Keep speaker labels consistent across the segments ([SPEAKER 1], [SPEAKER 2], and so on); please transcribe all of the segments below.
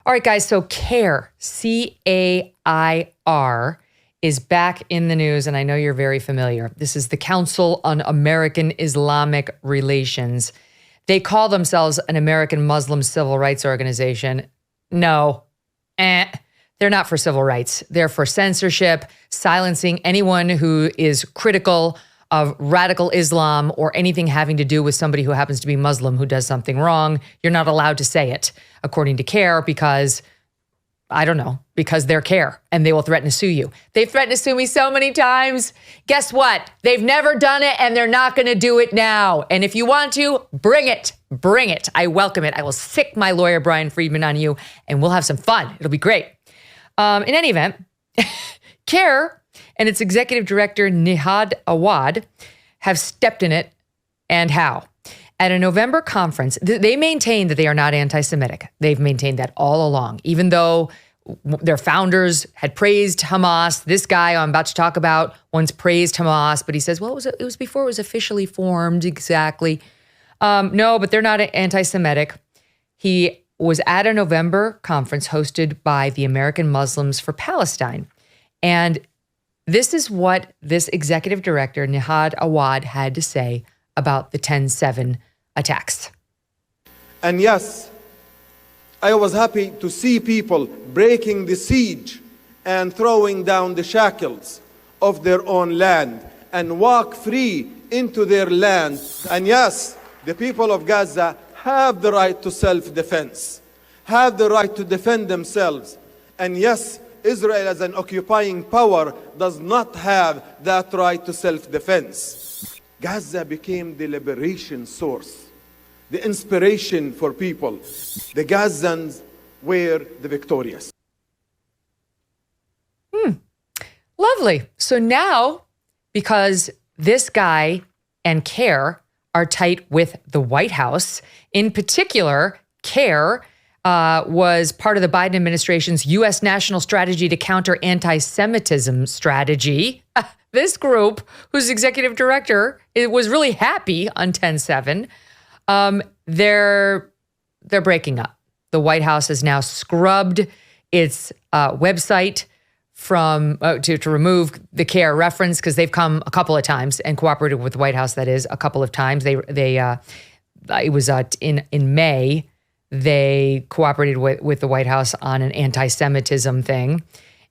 [SPEAKER 1] All right, guys. So CAIR, CAIR, is back in the news, and I know you're very familiar. This is the Council on American Islamic Relations. They call themselves an American Muslim civil rights organization. No, they're not for civil rights. They're for censorship, silencing anyone who is critical of radical Islam or anything having to do with somebody who happens to be Muslim who does something wrong. You're not allowed to say it, according to CAIR, because, I don't know, because they're CAIR and they will threaten to sue you. They've threatened to sue me so many times. Guess what? They've never done it and they're not going to do it now. And if you want to, bring it. Bring it. I welcome it. I will sick my lawyer, Brian Friedman, on you and we'll have some fun. It'll be great. In any event, CAIR and its executive director, Nihad Awad, have stepped in it. And how? At a November conference, they maintain that they are not anti-Semitic. They've maintained that all along, even though their founders had praised Hamas. This guy I'm about to talk about once praised Hamas, but he says, well, it was before it was officially formed, exactly. No, but they're not anti-Semitic. He was at a November conference hosted by the American Muslims for Palestine. And this is what this executive director, Nihad Awad, had to say about the 10/7 attacks.
[SPEAKER 2] And yes, I was happy to see people breaking the siege and throwing down the shackles of their own land and walk free into their land. And yes, the people of Gaza have the right to self-defense, have the right to defend themselves. And yes, Israel as an occupying power does not have that right to self-defense. Gaza became the liberation source, the inspiration for people. The Gazans were the victorious.
[SPEAKER 1] Lovely. So now, because this guy and CAIR are tight with the White House, in particular, CAIR was part of the Biden administration's U.S. national strategy to counter anti-Semitism strategy. This group, whose executive director was really happy on 10/7, they're breaking up. The White House has now scrubbed its website from to remove the CAIR reference, because they've come a couple of times and cooperated with the White House. That is, a couple of times. It was in May. They cooperated with the White House on an anti-Semitism thing.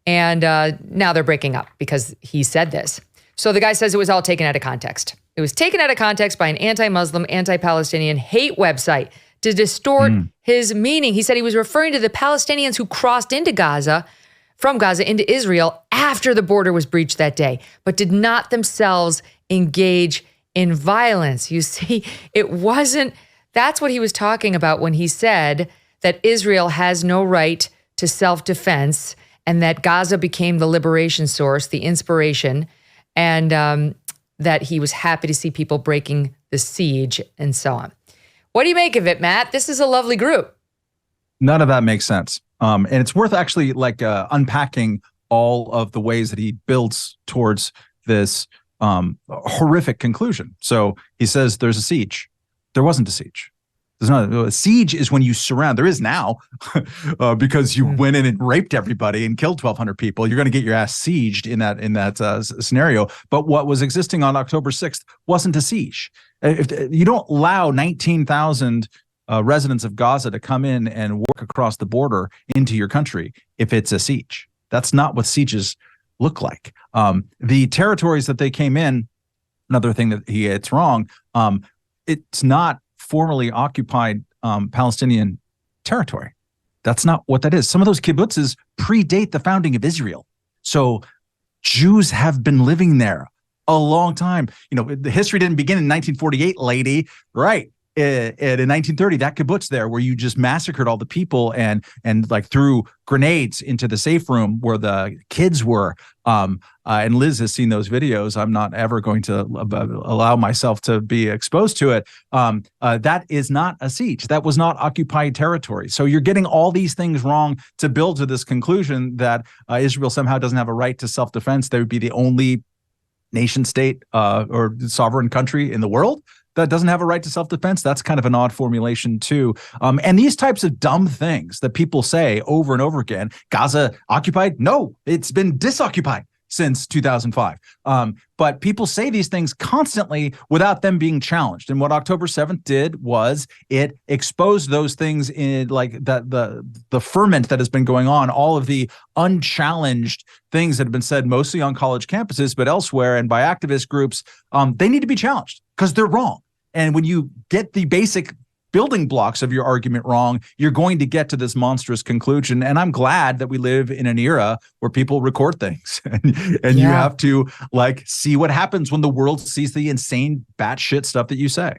[SPEAKER 1] And now they're breaking up because he said this. So the guy says it was all taken out of context. It was taken out of context by an anti-Muslim, anti-Palestinian hate website to distort his meaning. He said he was referring to the Palestinians who crossed into Gaza, from Gaza into Israel after the border was breached that day, but did not themselves engage in violence. You see, it wasn't. That's what he was talking about when he said that Israel has no right to self-defense and that Gaza became the liberation source, the inspiration, and that he was happy to see people breaking the siege and so on. What do you make of it, Matt? This is a lovely group.
[SPEAKER 3] None of that makes sense. And it's worth actually unpacking all of the ways that he builds towards this horrific conclusion. So he says there's a siege. There wasn't a siege. There's not a siege is when you surround. There is now because you went in and raped everybody and killed 1,200 people. You're going to get your ass sieged in that scenario. But what was existing on October 6th wasn't a siege. If you don't allow 19,000 residents of Gaza to come in and work across the border into your country, if it's a siege, that's not what sieges look like. The territories that they came in, another thing that he gets wrong, it's not formerly occupied Palestinian territory. That's not what that is. Some of those kibbutzes predate the founding of Israel. So Jews have been living there a long time. You know, the history didn't begin in 1948, lady, right? In 1930, that kibbutz there where you just massacred all the people and threw grenades into the safe room where the kids were. And Liz has seen those videos. I'm not ever going to allow myself to be exposed to it. That is not a siege. That was not occupied territory. So you're getting all these things wrong to build to this conclusion that Israel somehow doesn't have a right to self-defense. They would be the only nation state or sovereign country in the world. that doesn't have a right to self-defense? That's kind of an odd formulation too. And these types of dumb things that people say over and over again, Gaza occupied? No, it's been disoccupied since 2005. But people say these things constantly without them being challenged. And what October 7th did was it exposed those things in like the ferment that has been going on, all of the unchallenged things that have been said mostly on college campuses, but elsewhere and by activist groups. They need to be challenged because they're wrong. And when you get the basic building blocks of your argument wrong, you're going to get to this monstrous conclusion. And I'm glad that we live in an era where people record things and you have to like see what happens when the world sees the insane batshit stuff that you say.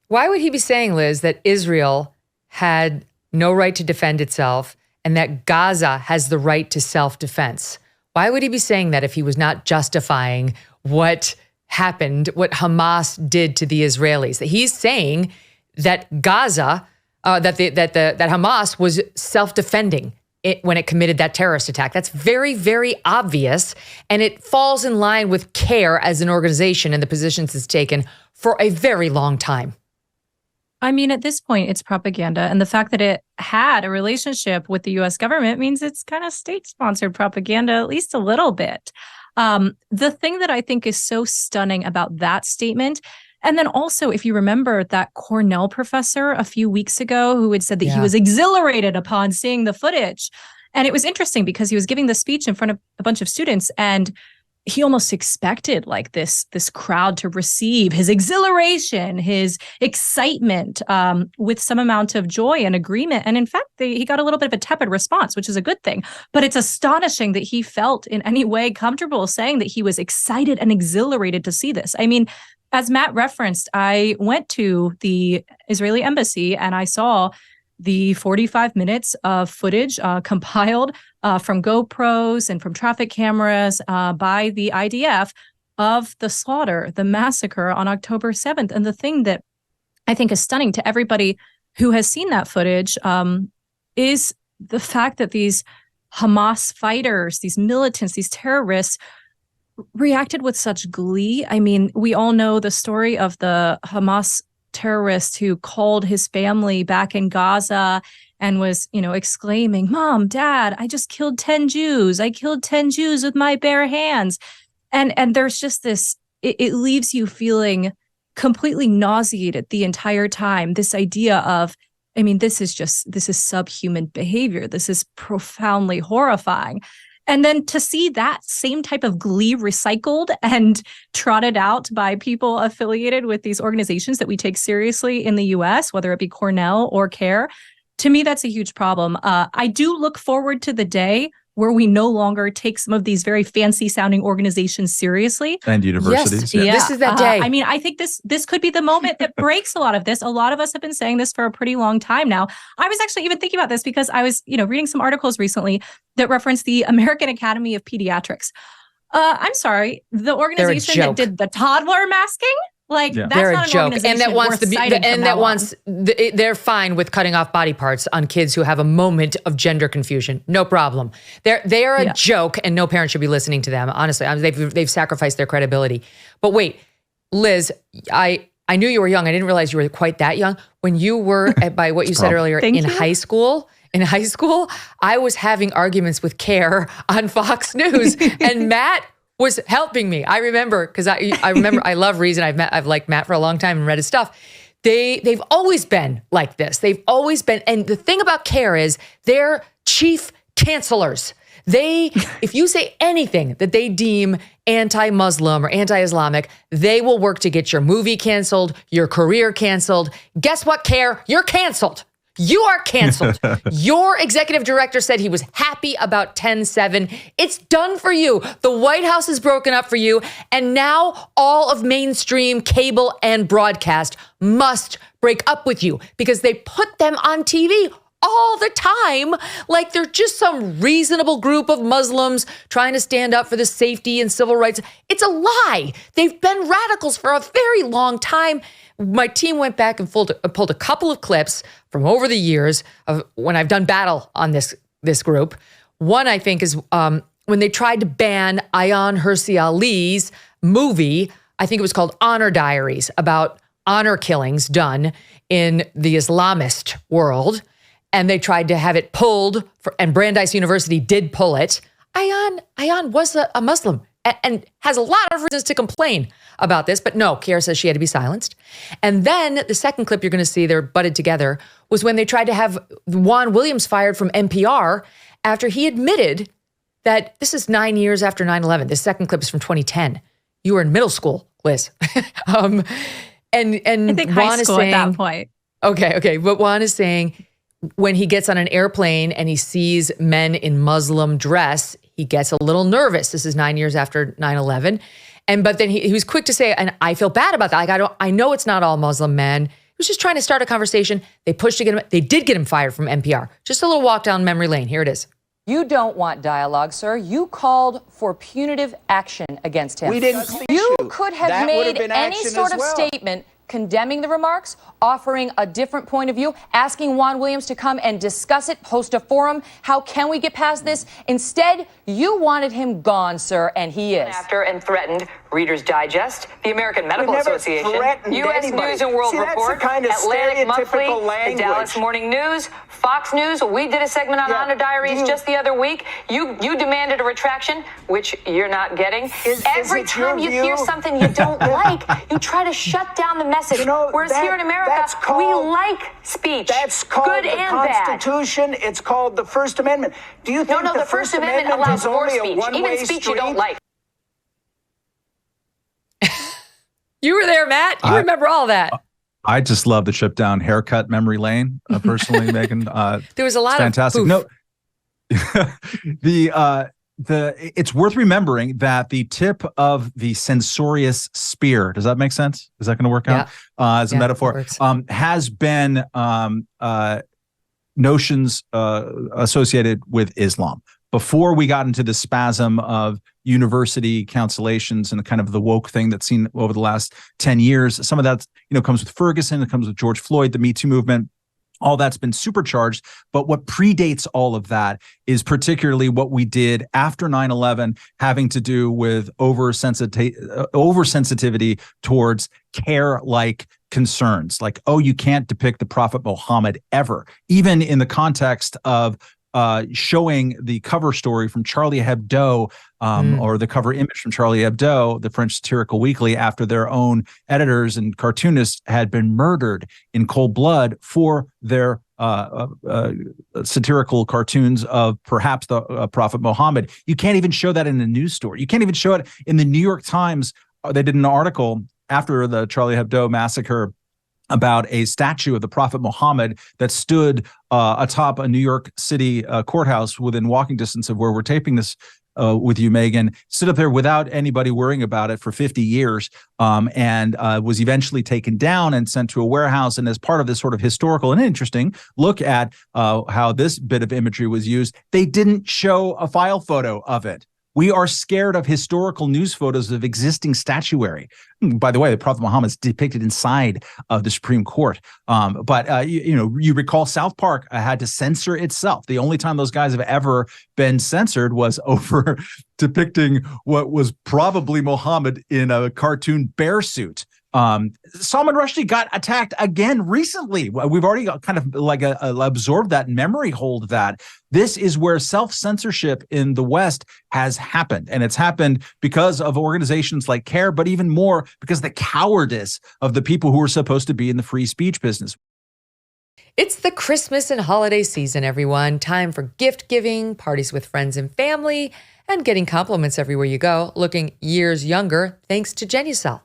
[SPEAKER 1] Why would he be saying, Liz, that Israel had no right to defend itself and that Gaza has the right to self-defense? Why would he be saying that if he was not justifying what happened, what Hamas did to the Israelis? That he's saying that Gaza, that Hamas was self-defending when it committed that terrorist attack. That's very, very obvious, and it falls in line with CAIR as an organization and the positions it's taken for a very long time.
[SPEAKER 4] I mean, at this point, it's propaganda, and the fact that it had a relationship with the U.S. government means it's kind of state-sponsored propaganda, at least a little bit. The thing that I think is so stunning about that statement. And then also, if you remember that Cornell professor a few weeks ago who had said that he was exhilarated upon seeing the footage. And it was interesting because he was giving the speech in front of a bunch of students and he almost expected like this crowd to receive his exhilaration, his excitement with some amount of joy and agreement. And in fact, he got a little bit of a tepid response, which is a good thing. But it's astonishing that he felt in any way comfortable saying that he was excited and exhilarated to see this. I mean, as Matt referenced, I went to the Israeli embassy and I saw the 45 minutes of footage compiled from GoPros and from traffic cameras by the IDF of the slaughter, the massacre on October 7th. And the thing that I think is stunning to everybody who has seen that footage is the fact that these Hamas fighters, these militants, these terrorists reacted with such glee. I mean, we all know the story of the Hamas terrorist who called his family back in Gaza and was, exclaiming, "Mom, Dad, I just killed 10 Jews. I killed 10 Jews with my bare hands." And there's just this, it leaves you feeling completely nauseated the entire time. This idea of, this is subhuman behavior. This is profoundly horrifying. And then to see that same type of glee recycled and trotted out by people affiliated with these organizations that we take seriously in the US, whether it be Cornell or CAIR, to me, that's a huge problem. I do look forward to the day where we no longer take some of these very fancy sounding organizations seriously.
[SPEAKER 3] And universities.
[SPEAKER 1] Yes. Yeah. This is that day.
[SPEAKER 4] I think this could be the moment that breaks a lot of this. A lot of us have been saying this for a pretty long time now. I was actually even thinking about this because I was, reading some articles recently that referenced the American Academy of Pediatrics. I'm sorry, the organization that did the toddler masking? That's
[SPEAKER 1] they're
[SPEAKER 4] not
[SPEAKER 1] a joke,
[SPEAKER 4] and that wants
[SPEAKER 1] they're fine with cutting off body parts on kids who have a moment of gender confusion. No problem. They are a joke, and no parent should be listening to them. Honestly, they've sacrificed their credibility. But wait, Liz, I knew you were young. I didn't realize you were quite that young. When you were, by what you said earlier, high school. In high school, I was having arguments with CAIR on Fox News, and Matt was helping me. I remember because I remember I love Reason. I've liked Matt for a long time and read his stuff. They've always been like this. They've always been. And the thing about CAIR is they're chief cancelers. If you say anything that they deem anti-Muslim or anti-Islamic, they will work to get your movie canceled, your career canceled. Guess what, CAIR? You're canceled. You are canceled. Your executive director said he was happy about 10/7. It's done for you. The White House is broken up for you. And now all of mainstream cable and broadcast must break up with you because they put them on TV all the time like they're just some reasonable group of Muslims trying to stand up for the safety and civil rights. It's a lie. They've been radicals for a very long time. My team went back and pulled a couple of clips from over the years of when I've done battle on this group. One, I think, is when they tried to ban Ayaan Hirsi Ali's movie. I think it was called Honor Diaries, about honor killings done in the Islamist world, and they tried to have it pulled, and Brandeis University did pull it. Ayaan was a Muslim and has a lot of reasons to complain about this, but no, CAIR says she had to be silenced. And then the second clip you're going to see, they're butted together, was when they tried to have Juan Williams fired from NPR after he admitted that this is 9 years after 9/11. This second clip is from 2010. You were in middle school, Liz. And
[SPEAKER 4] I think
[SPEAKER 1] Juan
[SPEAKER 4] high school
[SPEAKER 1] is saying,
[SPEAKER 4] at that point.
[SPEAKER 1] Okay. But Juan is saying when he gets on an airplane and he sees men in Muslim dress, he gets a little nervous. This is 9 years after 9/11. But then he was quick to say, and I feel bad about that. Like, I know it's not all Muslim men. He was just trying to start a conversation. They pushed to get him. They did get him fired from NPR. Just a little walk down memory lane. Here it is.
[SPEAKER 5] You don't want dialogue, sir. You called for punitive action against him.
[SPEAKER 6] We didn't.
[SPEAKER 5] You could have made any sort of statement condemning the remarks, offering a different point of view, asking Juan Williams to come and discuss it, host a forum. How can we get past this? Instead, you wanted him gone, sir, and he is.
[SPEAKER 7] After and threatened Reader's Digest, the American Medical Association, U.S. News and World Report, Atlantic Monthly, the Dallas Morning News, Fox News. We did a segment on Honor Diaries just the other week. You demanded a retraction, which you're not getting. Every time you hear something you don't like, you try to shut down the message. Whereas here in America, we like speech.
[SPEAKER 6] That's called
[SPEAKER 5] good
[SPEAKER 6] the
[SPEAKER 5] and bad.
[SPEAKER 6] Constitution. It's called the First Amendment. Do you think
[SPEAKER 5] the First Amendment allows more speech, even speech you don't like?
[SPEAKER 1] You were there, Matt. You remember all that.
[SPEAKER 3] I just love the trip down haircut memory lane, personally, Megyn.
[SPEAKER 1] There was a lot
[SPEAKER 3] fantastic.
[SPEAKER 1] of
[SPEAKER 3] No, it's worth remembering that the tip of the censorious spear, does that make sense? Is that going to work out as a metaphor? Has been notions associated with Islam. Before we got into the spasm of university cancellations and kind of the woke thing that's seen over the last 10 years, some of that, comes with Ferguson, it comes with George Floyd, the Me Too movement. All that's been supercharged. But what predates all of that is particularly what we did after 9/11, having to do with oversensitivity towards CAIR-like concerns. Like, you can't depict the Prophet Muhammad ever, even in the context of showing the cover story from Charlie Hebdo, or the cover image from Charlie Hebdo, the French satirical weekly, after their own editors and cartoonists had been murdered in cold blood for their satirical cartoons of perhaps the Prophet Muhammad. You can't even show that in a news story. You can't even show it in the New York Times. They did an article after the Charlie Hebdo massacre about a statue of the Prophet Muhammad that stood atop a New York City courthouse within walking distance of where we're taping this with you, Megyn, stood up there without anybody worrying about it for 50 years, and was eventually taken down and sent to a warehouse. And as part of this sort of historical and interesting look at how this bit of imagery was used, they didn't show a file photo of it. We are scared of historical news photos of existing statuary. By the way, the Prophet Muhammad is depicted inside of the Supreme Court. But you recall South Park had to censor itself. The only time those guys have ever been censored was over depicting what was probably Muhammad in a cartoon bear suit. Salman Rushdie got attacked again recently. We've already kind of absorbed that memory hold that. This is where self-censorship in the West has happened. And it's happened because of organizations like CAIR, but even more because of the cowardice of the people who are supposed to be in the free speech business.
[SPEAKER 1] It's the Christmas and holiday season, everyone. Time for gift giving, parties with friends and family, and getting compliments everywhere you go, looking years younger thanks to Genucel.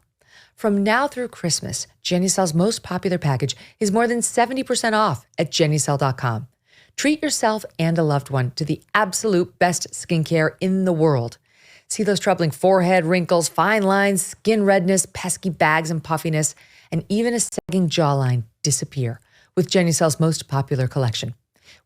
[SPEAKER 1] From now through Christmas, Genucel's most popular package is more than 70% off at Genucel.com. Treat yourself and a loved one to the absolute best skincare in the world. See those troubling forehead wrinkles, fine lines, skin redness, pesky bags and puffiness, and even a sagging jawline disappear with Genucel's most popular collection.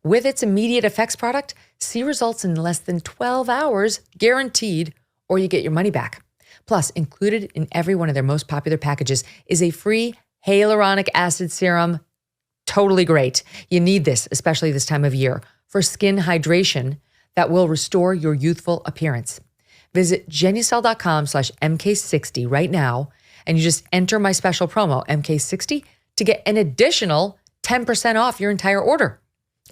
[SPEAKER 1] With its immediate effects product, see results in less than 12 hours, guaranteed, or you get your money back. Plus, included in every one of their most popular packages is a free hyaluronic acid serum. Totally great. You need this, especially this time of year, for skin hydration that will restore your youthful appearance. Visit Genucel.com/MK60 right now and you just enter my special promo, MK60, to get an additional 10% off your entire order.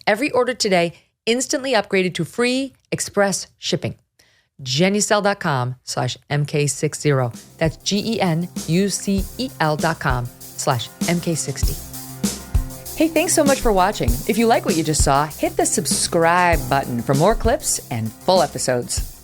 [SPEAKER 1] Every order today instantly upgraded to free express shipping. Genucel.com/MK60. That's GENUCEL.com/MK60. Hey, thanks so much for watching. If you like what you just saw, hit the subscribe button for more clips and full episodes.